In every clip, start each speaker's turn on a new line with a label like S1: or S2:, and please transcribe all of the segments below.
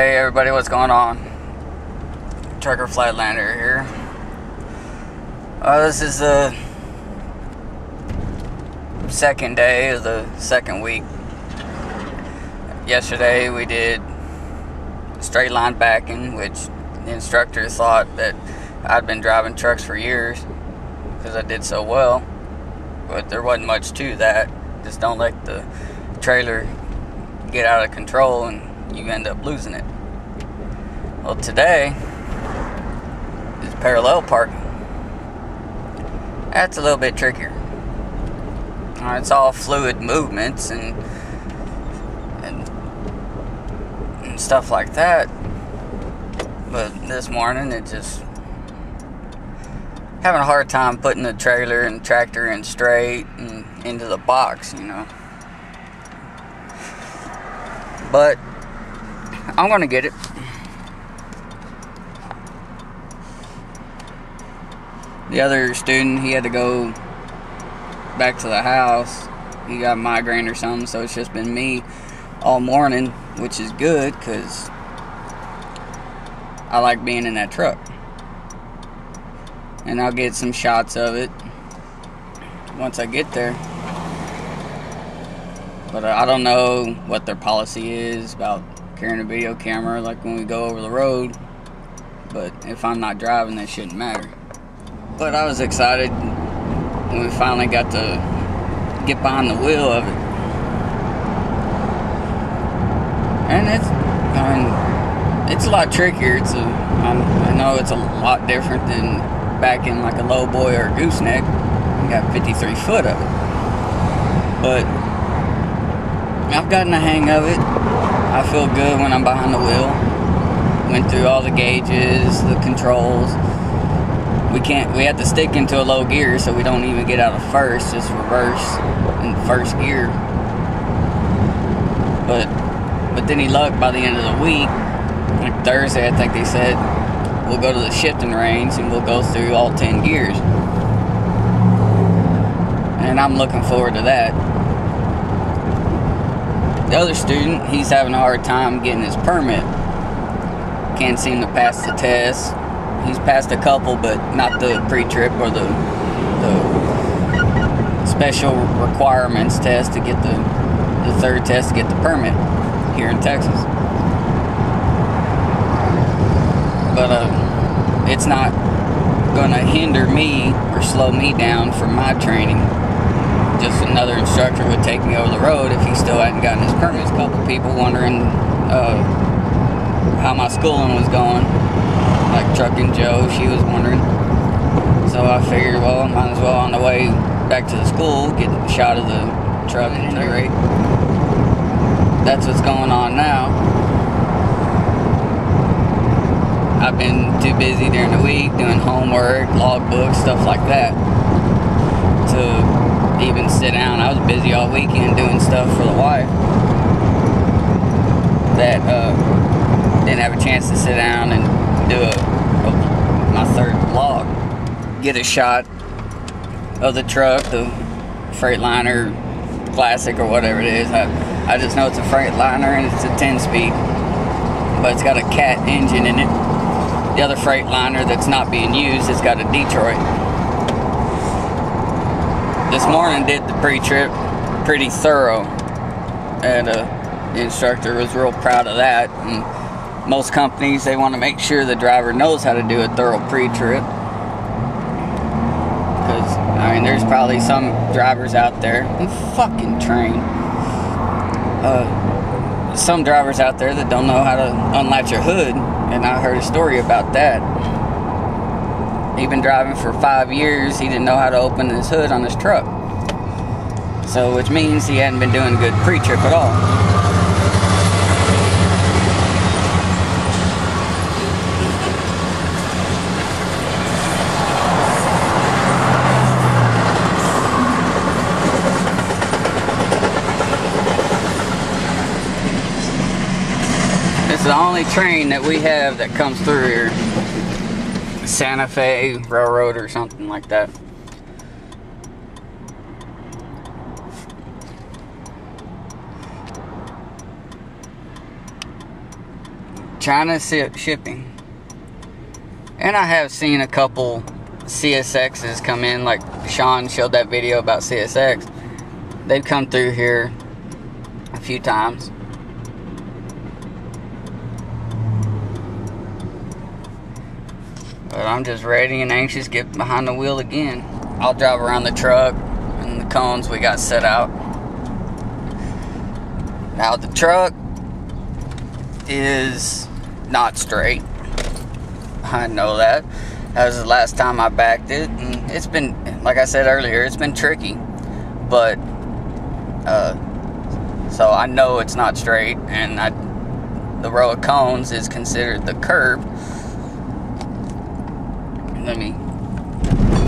S1: Hey everybody, what's going on? Trucker Flatlander here. This is the second day of the second week. Yesterday we did straight line backing, which the instructor thought that I'd been driving trucks for years because I did so well, but there wasn't much to that. Just don't let the trailer get out of control and you end up losing it. Well, today is parallel parking. That's a little bit trickier. It's all fluid movements and stuff like that. But this morning it just having a hard time putting the trailer and tractor in straight and into the box, you know. But I'm gonna get it. The other student, he had to go back to the house. He got a migraine or something, so it's just been me all morning, which is good because I like being in that truck. And I'll get some shots of it once I get there. But I don't know what their policy is about carrying a video camera like when we go over the road. But if I'm not driving, that shouldn't matter. But I was excited when we finally got to get behind the wheel of it. And it's a lot trickier. I know it's a lot different than backing like a lowboy or a gooseneck. You got 53 foot of it. But I've gotten the hang of it. I feel good when I'm behind the wheel. Went through all the gauges, the controls. We have to stick into a low gear so we don't even get out of first, just reverse in first gear. But then he lucked by the end of the week, like Thursday I think they said, we'll go to the shifting range and we'll go through all 10 gears. And I'm looking forward to that. The other student, he's having a hard time getting his permit. Can't seem to pass the test. He's passed a couple, but not the pre-trip or the special requirements test to get the third test to get the permit here in Texas. But it's not gonna hinder me or slow me down from my training. Just another instructor would take me over the road if he still hadn't gotten his permit. A couple people wondering how my schooling was going. Like Trucking Joe, she was wondering. So I figured, well, might as well on the way back to the school get a shot of the truck at any rate. That's what's going on now. I've been too busy during the week doing homework, logbooks, stuff like that to even sit down. I was busy all weekend doing stuff for the wife that didn't have a chance to sit down and do my third vlog. Get a shot of the truck, the Freightliner Classic or whatever it is. I just know it's a Freightliner and it's a 10-speed, but it's got a Cat engine in it. The other Freightliner that's not being used, it's got a Detroit. This morning did the pre-trip pretty thorough, and the instructor was real proud of that. And most companies, they want to make sure the driver knows how to do a thorough pre-trip. Because, I mean, there's probably some drivers out there, fucking train. Some drivers out there that don't know how to unlatch a hood, and I heard a story about that. He'd been driving for 5 years, he didn't know how to open his hood on his truck. So, which means he hadn't been doing good pre-trip at all. It's the only train that we have that comes through here. Santa Fe Railroad or something like that. China shipping. And I have seen a couple CSXs come in, like Sean showed that video about CSX. They've come through here a few times. But I'm just ready and anxious to get behind the wheel again. I'll drive around the truck and the cones we got set out. Now the truck is not straight. I know that. That was the last time I backed it, and it's been, like I said earlier, it's been tricky. But so I know it's not straight, and the row of cones is considered the curb. Let me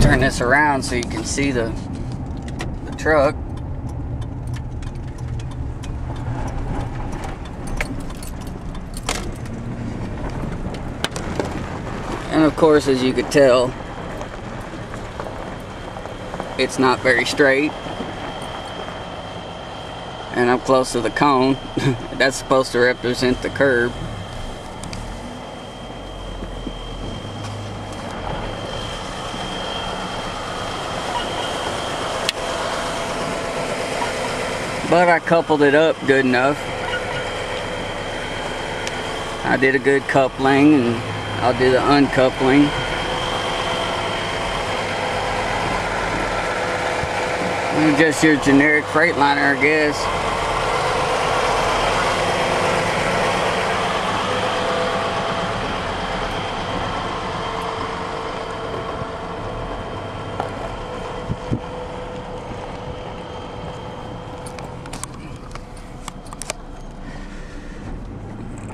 S1: turn this around so you can see the truck. And of course, as you could tell, it's not very straight. And I'm close to the cone. That's supposed to represent the curb. But I coupled it up good enough. I did a good coupling, and I'll do the uncoupling. Just your generic Freightliner, I guess.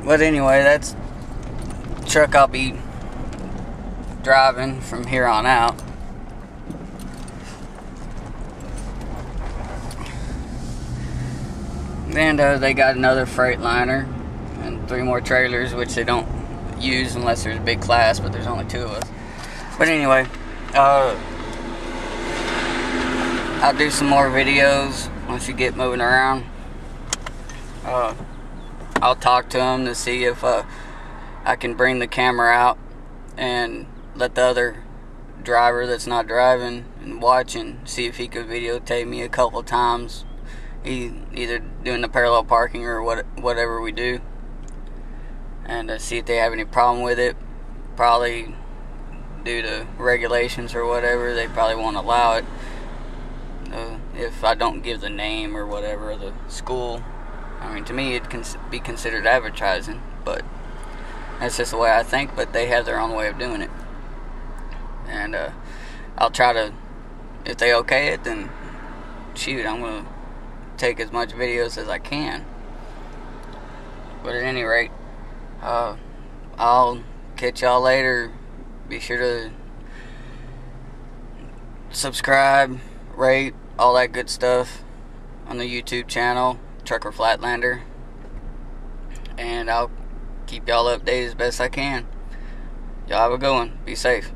S1: But anyway, that's the truck I'll be driving from here on out. And they got another Freightliner and 3 more trailers, which they don't use unless there's a big class, but there's only 2 of us. But anyway, I'll do some more videos once you get moving around. I'll talk to them to see if I can bring the camera out and let the other driver that's not driving and watch and see if he could videotape me a couple times, either doing the parallel parking or whatever we do, and see if they have any problem with it. Probably due to regulations or whatever, they probably won't allow it if I don't give the name or whatever of the school. I mean, to me it can be considered advertising, but that's just the way I think. But they have their own way of doing it, and I'll try to, if they okay it, then shoot, I'm gonna take as much videos as I can. But at any rate, I'll catch y'all later. Be sure to subscribe, rate, all that good stuff on the YouTube channel, Trucker Flatlander, and I'll keep y'all updated as best I can. Y'all have a good one. Be safe.